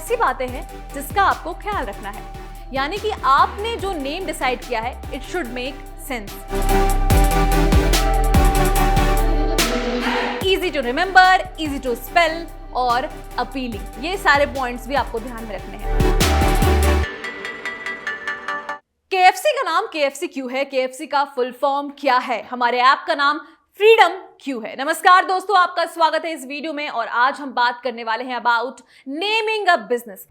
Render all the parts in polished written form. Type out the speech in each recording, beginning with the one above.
ऐसी बातें हैं जिसका आपको ख्याल रखना है, यानी कि आपने जो नेम डिसाइड किया है it should make sense, easy to remember, easy to spell और अपीलिंग। ये सारे पॉइंट्स भी आपको ध्यान में रखने हैं। KFC का नाम KFC क्यों है? KFC का फुल फॉर्म क्या है? हमारे ऐप का नाम फ्रीडम क्यों है? नमस्कार दोस्तों, आपका स्वागत है इस वीडियो में और आज हम बात करने वाले हैं अबाउट नेमिंग अ बिजनेस।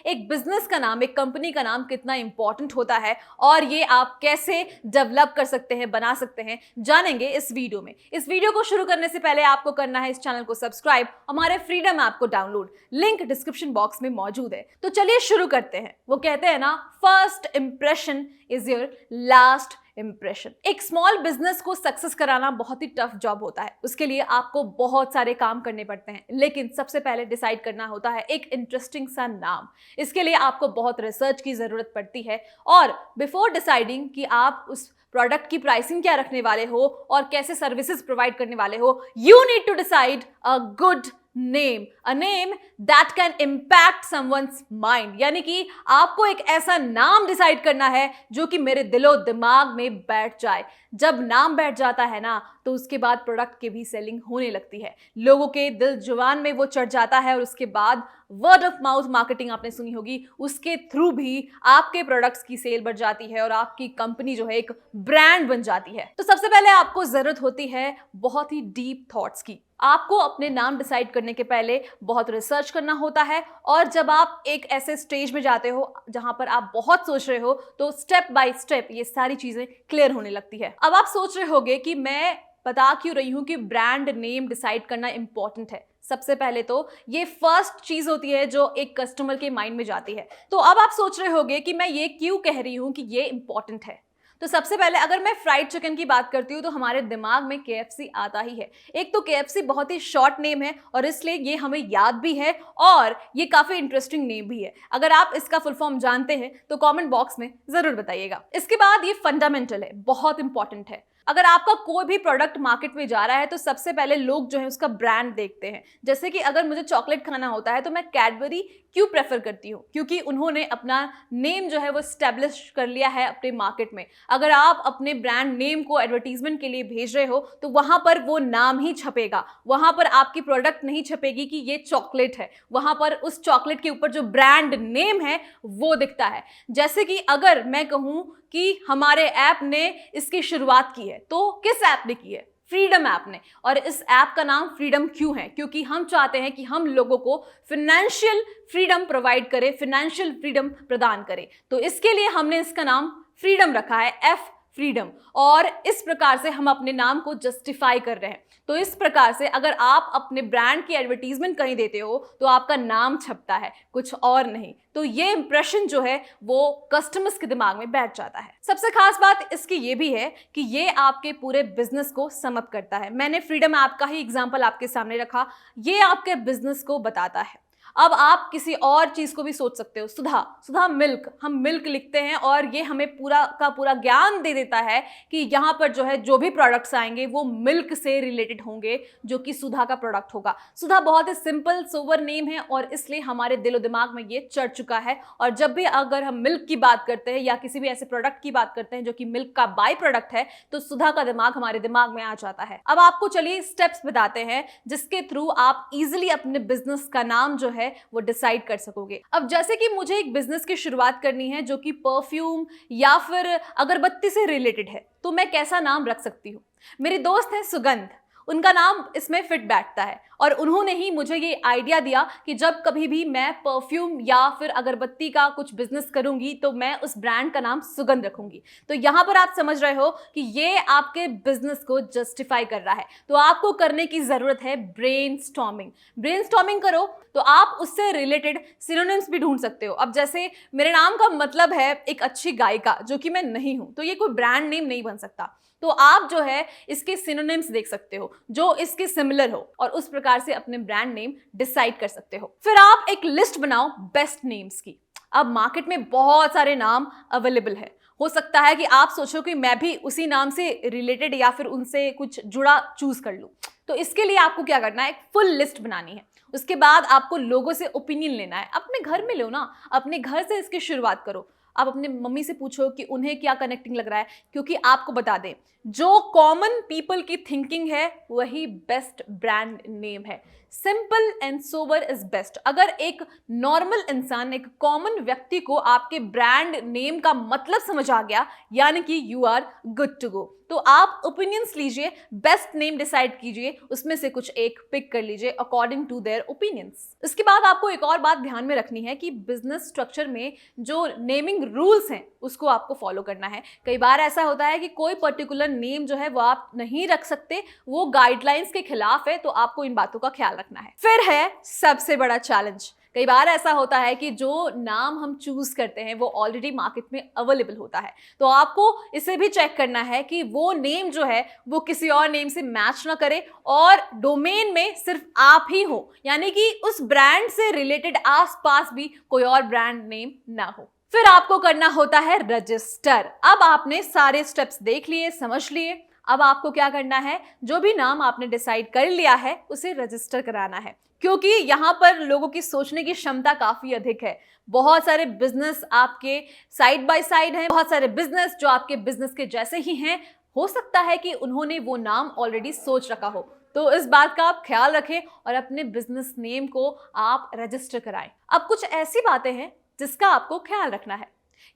एक बिजनेस का नाम, एक कंपनी का नाम कितना इंपॉर्टेंट होता है और ये आप कैसे डेवलप कर सकते हैं, बना सकते हैं, जानेंगे इस वीडियो में। इस वीडियो को शुरू करने से पहले आपको करना है इस चैनल को सब्सक्राइब, हमारे फ्रीडम ऐप को डाउनलोड, लिंक डिस्क्रिप्शन बॉक्स में मौजूद है। तो चलिए शुरू करते हैं। वो कहते हैं ना, first impression is your last impression. एक स्मॉल बिजनेस को सक्सेस कराना बहुत ही टफ जॉब होता है। उसके लिए आपको बहुत सारे काम करने पड़ते हैं, लेकिन सबसे पहले डिसाइड करना होता है एक इंटरेस्टिंग सा नाम। इसके लिए आपको बहुत रिसर्च की जरूरत पड़ती है और बिफोर डिसाइडिंग कि आप उस प्रोडक्ट की प्राइसिंग क्या रखने वाले हो और कैसे सर्विसेज प्रोवाइड करने वाले हो, you need to decide a good name, a name that can impact someone's mind. यानी कि आपको एक ऐसा नाम डिसाइड करना है जो कि मेरे दिलो दिमाग में बैठ जाए। जब नाम बैठ जाता है ना, तो उसके बाद प्रोडक्ट की भी सेलिंग होने लगती है, लोगों के दिल जुबान में वो चढ़ जाता है और उसके बाद वर्ड ऑफ माउथ मार्केटिंग आपने सुनी होगी, उसके थ्रू भी आपके प्रोडक्ट्स की सेल बढ़ जाती है और आपकी कंपनी जो है एक ब्रांड बन जाती है। तो सबसे पहले आपको जरूरत होती है बहुत ही डीप थॉट्स की। आपको अपने नाम डिसाइड करने के पहले बहुत रिसर्च करना होता है और जब आप एक ऐसे स्टेज में जाते हो जहां पर आप बहुत सोच रहे हो, तो स्टेप बाय स्टेप ये सारी चीजें क्लियर होने लगती है। अब आप सोच रहे होगे कि मैं बता क्यों रही हूं कि ब्रांड नेम डिसाइड करना इंपॉर्टेंट है। सबसे पहले तो ये फर्स्ट चीज होती है जो एक कस्टमर के माइंड में जाती है। तो अब आप सोच रहे होगे कि मैं ये क्यों कह रही हूं कि ये इंपॉर्टेंट है। तो सबसे पहले अगर मैं फ्राइड चिकन की बात करती हूँ तो हमारे दिमाग में KFC आता ही है। एक तो KFC बहुत ही शॉर्ट नेम है और इसलिए ये हमें याद भी है और ये काफी इंटरेस्टिंग नेम भी है। अगर आप इसका फुल फॉर्म जानते हैं तो कमेंट बॉक्स में जरूर बताइएगा। इसके बाद ये फंडामेंटल है, बहुत इंपॉर्टेंट है। अगर आपका कोई भी प्रोडक्ट मार्केट में जा रहा है तो सबसे पहले लोग जो है उसका ब्रांड देखते हैं। जैसे कि अगर मुझे चॉकलेट खाना होता है तो मैं कैडबरी क्यों प्रेफर करती हूँ? क्योंकि उन्होंने अपना नेम जो है वो स्टैब्लिश कर लिया है अपने मार्केट में। अगर आप अपने ब्रांड नेम को एडवर्टीजमेंट के लिए भेज रहे हो तो वहां पर वो नाम ही छपेगा, वहां पर आपकी प्रोडक्ट नहीं छपेगी कि ये चॉकलेट है, वहां पर उस चॉकलेट के ऊपर जो ब्रांड नेम है वो दिखता है। जैसे कि अगर मैं कहूं कि हमारे ऐप ने इसकी शुरुआत की है, तो किस ऐप ने की है? फ्रीडम ऐप ने। और इस ऐप का नाम फ्रीडम क्यों है? क्योंकि हम चाहते हैं कि हम लोगों को फिनेंशियल फ्रीडम प्रोवाइड करें, फिनेंशियल फ्रीडम प्रदान करें। तो इसके लिए हमने इसका नाम फ्रीडम रखा है, F फ्रीडम। और इस प्रकार से हम अपने नाम को जस्टिफाई कर रहे हैं। तो इस प्रकार से अगर आप अपने ब्रांड की एडवर्टीजमेंट कहीं देते हो तो आपका नाम छपता है, कुछ और नहीं। तो ये इंप्रेशन जो है वो कस्टमर्स के दिमाग में बैठ जाता है। सबसे खास बात इसकी ये भी है कि ये आपके पूरे बिजनेस को सम अप करता है। मैंने फ्रीडम ऐप का ही एग्जांपल आपके सामने रखा, ये आपके बिजनेस को बताता है। अब आप किसी और चीज को भी सोच सकते हो। सुधा मिल्क, हम मिल्क लिखते हैं और ये हमें पूरा का पूरा ज्ञान दे देता है कि यहाँ पर जो है जो भी प्रोडक्ट्स आएंगे वो मिल्क से रिलेटेड होंगे, जो कि सुधा का प्रोडक्ट होगा। सुधा बहुत ही सिंपल सोवर नेम है और इसलिए हमारे दिलो दिमाग में ये चढ़ चुका है। और जब भी अगर हम मिल्क की बात करते हैं या किसी भी ऐसे प्रोडक्ट की बात करते हैं जो कि मिल्क का बाय प्रोडक्ट है, तो सुधा का दिमाग हमारे दिमाग में आ जाता है। अब आपको चलिए स्टेप्स बताते हैं जिसके थ्रू आप इजिली अपने बिजनेस का नाम जो है वो डिसाइड कर सकोगे। अब जैसे कि मुझे एक बिजनेस की शुरुआत करनी है जो कि परफ्यूम या फिर अगरबत्ती से रिलेटेड है, तो मैं कैसा नाम रख सकती हूँ? मेरी दोस्त है सुगंध, उनका नाम इसमें फिट बैठता है और उन्होंने ही मुझे ये आइडिया दिया कि जब कभी भी मैं परफ्यूम या फिर अगरबत्ती का कुछ बिजनेस करूंगी तो मैं उस ब्रांड का नाम सुगंध रखूंगी। तो यहां पर आप समझ रहे हो कि ये आपके बिजनेस को जस्टिफाई कर रहा है। तो आपको करने की जरूरत है ब्रेनस्टॉर्मिंग। ब्रेनस्टॉर्मिंग करो तो आप उससे रिलेटेड सिनोनिम्स भी ढूंढ सकते हो। अब जैसे मेरे नाम का मतलब है एक अच्छी गायिका, जो कि मैं नहीं हूं, तो ये कोई ब्रांड नेम नहीं बन सकता। तो आप जो है इसके सिनोनिम्स देख सकते हो जो इसके सिमिलर हो और उस प्रकार से अपने ब्रांड नेम डिसाइड कर सकते हो। फिर आप एक लिस्ट बनाओ बेस्ट नेम्स की। अब मार्केट में बहुत सारे नाम अवेलेबल है हो सकता है कि आप सोचो कि मैं भी उसी नाम से रिलेटेड या फिर उनसे कुछ जुड़ा चूज कर लूं। तो इसके लिए आपको क्या करना है, एक फुल लिस्ट बनानी है। उसके बाद आपको लोगों से ओपिनियन लेना है। अपने घर में लो ना, अपने घर से इसकी शुरुआत करो। आप अपने मम्मी से पूछो कि उन्हें क्या कनेक्टिंग लग रहा है, क्योंकि आपको बता दें, जो कॉमन पीपल की थिंकिंग है वही बेस्ट ब्रांड नेम है। Simple and sober is best. अगर एक नॉर्मल इंसान, एक कॉमन व्यक्ति को आपके ब्रांड नेम का मतलब समझ आ गया, यानी कि you are good to go. तो आप ओपिनियंस लीजिए, बेस्ट नेम डिसाइड कीजिए, उसमें से कुछ एक पिक कर लीजिए अकॉर्डिंग टू देयर ओपिनियंस। इसके बाद आपको एक और बात ध्यान में रखनी है कि बिजनेस स्ट्रक्चर में जो नेमिंग रूल्स हैं उसको आपको फॉलो करना है। कई बार ऐसा होता है कि कोई पर्टिकुलर नेम जो है वो आप नहीं रख सकते, वो गाइडलाइंस के खिलाफ है, तो आपको इन बातों का ख्याल रखना है। फिर है सबसे बड़ा चैलेंज। कई बार ऐसा होता है कि जो नाम हम चूज करते हैं वो ऑलरेडी मार्केट में अवेलेबल होता है, तो आपको इसे भी चेक करना है कि वो नेम जो है वो किसी और नेम से मैच ना करे और डोमेन में सिर्फ आप ही हो, यानी कि उस ब्रांड से रिलेटेड आसपास भी कोई और ब्रांड नेम ना हो। फिर आपको करना होता है रजिस्टर। अब आपने सारे स्टेप्स देख लिए, समझ लिए। अब आपको क्या करना है, जो भी नाम आपने डिसाइड कर लिया है उसे रजिस्टर कराना है, क्योंकि यहाँ पर लोगों की सोचने की क्षमता काफी अधिक है। बहुत सारे बिजनेस आपके साइड बाय साइड हैं, बहुत सारे बिजनेस जो आपके बिजनेस के जैसे ही हैं। हो सकता है कि उन्होंने वो नाम ऑलरेडी सोच रखा हो, तो इस बात का आप ख्याल रखें और अपने बिजनेस नेम को आप रजिस्टर कराएं। अब कुछ ऐसी बातें हैं जिसका आपको ख्याल रखना है,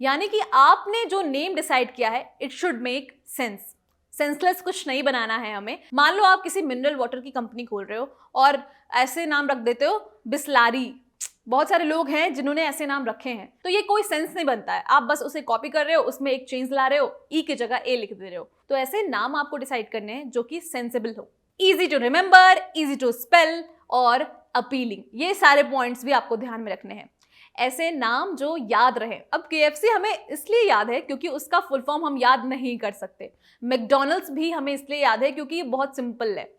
यानी कि आपने जो नेम डिसाइड किया है it should make sense. Senseless कुछ नहीं बनाना है हमें। मान लो आप किसी मिनरल वाटर की कंपनी खोल रहे हो और ऐसे नाम रख देते हो बिस्लारी। बहुत सारे लोग हैं जिन्होंने ऐसे नाम रखे हैं, तो ये कोई सेंस नहीं बनता है। आप बस उसे कॉपी कर रहे हो, उसमें एक चेंज ला रहे हो, ई की जगह ए लिख दे रहे हो। तो ऐसे नाम आपको डिसाइड करने हैं जो कि सेंसिबल हो, easy to remember, easy to spell और अपीलिंग। ये सारे पॉइंट्स भी आपको ध्यान में रखने हैं। ऐसे नाम जो याद रहे। अब KFC हमें इसलिए याद है क्योंकि उसका फुल फॉर्म हम याद नहीं कर सकते। मैकडॉनल्ड्स भी हमें इसलिए याद है क्योंकि ये बहुत सिंपल है।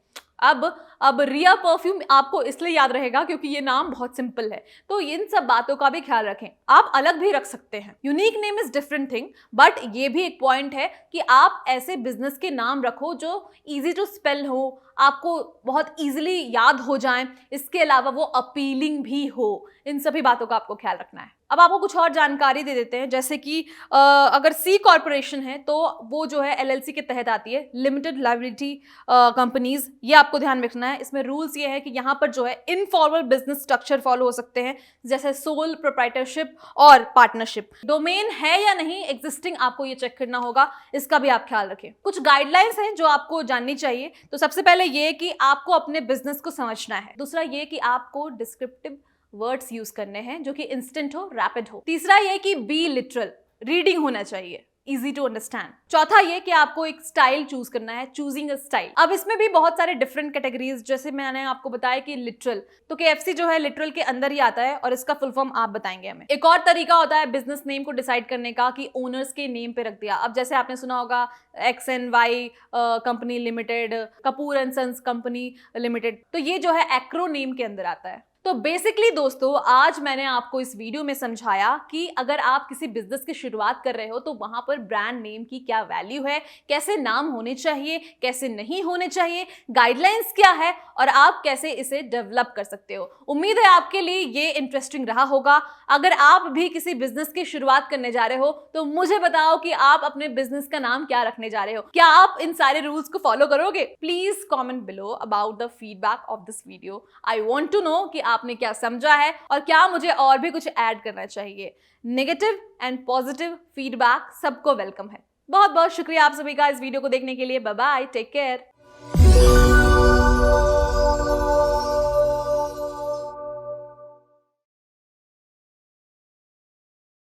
अब रिया परफ्यूम आपको इसलिए याद रहेगा क्योंकि ये नाम बहुत सिंपल है। तो इन सब बातों का भी ख्याल रखें। आप अलग भी रख सकते हैं, unique name is different thing, but ये भी एक पॉइंट है कि आप ऐसे बिजनेस के नाम रखो जो इजी टू स्पेल हो, आपको बहुत इजीली याद हो जाएं, इसके अलावा वो अपीलिंग भी हो। इन सभी बातों का आपको ख्याल रखना है। अब आपको कुछ और जानकारी दे देते हैं, जैसे कि अगर C कॉर्पोरेशन है तो वो जो है LLC के तहत आती है, लिमिटेड लायबिलिटी कंपनीज। ये आपको ध्यान में रखना है। इसमें रूल्स ये है कि यहाँ पर जो है इनफॉर्मल बिजनेस स्ट्रक्चर फॉलो हो सकते हैं, जैसे सोल प्रोप्राइटरशिप और पार्टनरशिप। डोमेन है या नहीं एग्जिस्टिंग, आपको ये चेक करना होगा, इसका भी आप ख्याल रखें। कुछ गाइडलाइंस हैं जो आपको जाननी चाहिए। तो सबसे पहले ये कि आपको अपने बिजनेस को समझना है। दूसरा ये कि आपको डिस्क्रिप्टिव वर्ड्स यूज करने हैं जो कि इंस्टेंट हो, रैपिड हो। तीसरा ये कि बी लिटरल, रीडिंग होना चाहिए, इजी टू अंडरस्टैंड। चौथा ये कि आपको एक स्टाइल चूज करना है, चूजिंग अ स्टाइल। अब इसमें भी बहुत सारे डिफरेंट कैटेगरीज, जैसे मैंने आपको बताया कि लिटरल, तो KFC जो है लिटरल के अंदर ही आता है और इसका फुल फॉर्म आप बताएंगे हमें। एक और तरीका होता है बिजनेस नेम को डिसाइड करने का कि ओनर्स के नेम पे रख दिया। अब जैसे आपने सुना होगा XNY company limited, Kapoor and sons company limited, तो ये जो है एक्रोनेम के अंदर आता है। तो बेसिकली दोस्तों, आज मैंने आपको इस वीडियो में समझाया कि अगर आप किसी बिजनेस की शुरुआत कर रहे हो तो वहां पर ब्रांड नेम की क्या वैल्यू है, कैसे नाम होने चाहिए, कैसे नहीं होने चाहिए, गाइडलाइंस क्या है और आप कैसे इसे डेवलप कर सकते हो। उम्मीद है आपके लिए ये इंटरेस्टिंग रहा होगा। अगर आप भी किसी बिजनेस की शुरुआत करने जा रहे हो तो मुझे बताओ कि आप अपने बिजनेस का नाम क्या रखने जा रहे हो। क्या आप इन सारे रूल्स को फॉलो करोगे? Please comment below about the feedback of this video. I want to know कि आपने क्या समझा है और क्या मुझे और भी कुछ ऐड करना चाहिए। नेगेटिव एंड पॉजिटिव फीडबैक सबको वेलकम है। बहुत बहुत शुक्रिया आप सभी का इस वीडियो को देखने के लिए। Bye bye, take care.